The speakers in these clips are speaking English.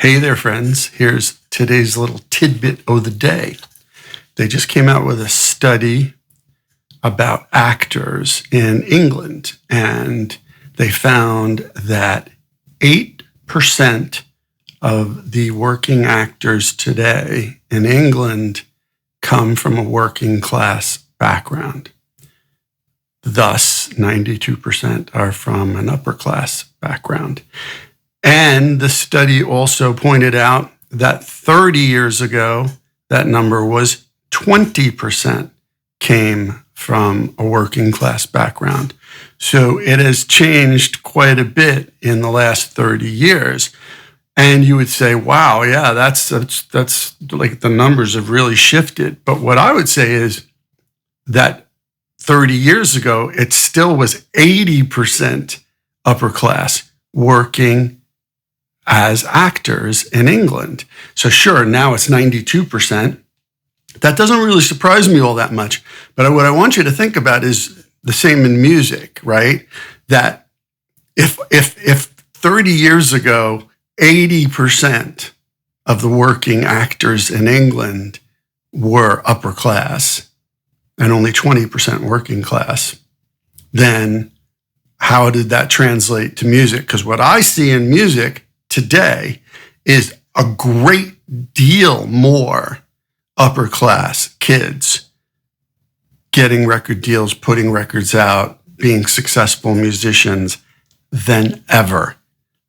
Hey there, friends. Here's today's little tidbit of the day. They just came out with a study about actors in England, and they found that 8% of the working actors today in England come from a working class background. Thus, 92% are from an upper class background. And the study also pointed out that 30 years ago, that number was 20% came from a working class background. So it has changed quite a bit in the last 30 years. And you would say, wow, yeah, that's like the numbers have really shifted. But what I would say is that 30 years ago, it still was 80% upper class working as actors in England. So sure, now it's 92%. That doesn't really surprise me all that much. But what I want you to think about is the same in music, right? That if 30 years ago, 80% of the working actors in England were upper class and only 20% working class, then how did that translate to music? Because what I see in music today is a great deal more upper class kids getting record deals, putting records out, being successful musicians than ever.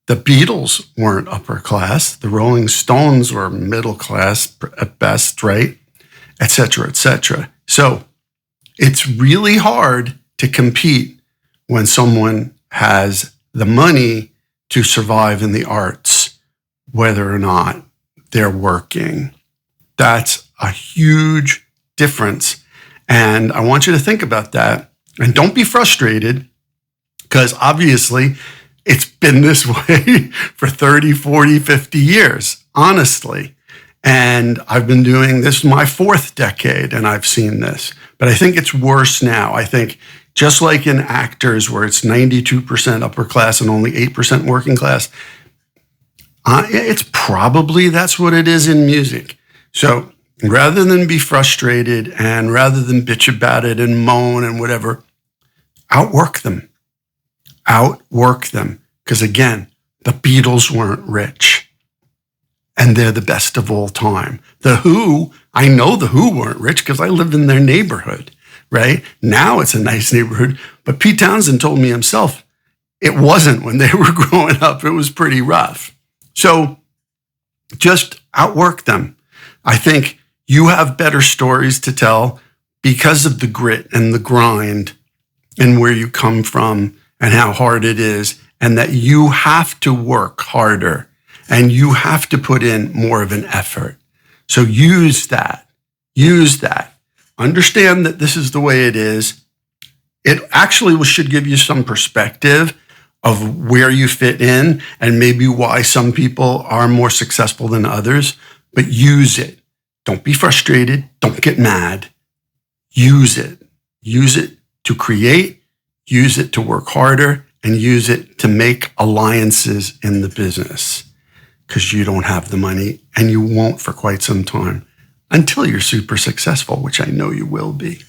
The Beatles weren't upper class. The Rolling Stones were middle class at best, right? Et cetera, et cetera. So it's really hard to compete when someone has the money to survive in the arts, whether or not they're working. That's a huge difference. And I want you to think about that. And don't be frustrated, because obviously it's been this way for 30, 40, 50 years, honestly. And I've been doing this my fourth decade, and I've seen this. But I think it's worse now. I think just like in actors, where it's 92% upper class and only 8% working class, it's probably that's what it is in music. So rather than be frustrated and rather than bitch about it and moan and whatever, outwork them. Outwork them. Because again, the Beatles weren't rich, and they're the best of all time. The Who, I know the Who weren't rich because I lived in their neighborhood. Right? Now it's a nice neighborhood. But Pete Townsend told me himself, it wasn't when they were growing up. It was pretty rough. So just outwork them. I think you have better stories to tell because of the grit and the grind and where you come from and how hard it is, and that you have to work harder and you have to put in more of an effort. So use that. Use that. Understand that this is the way it is. It actually should give you some perspective of where you fit in and maybe why some people are more successful than others, but use it. Don't be frustrated. Don't get mad. Use it. Use it to create, use it to work harder, and use it to make alliances in the business, because you don't have the money and you won't for quite some time. Until you're super successful, which I know you will be.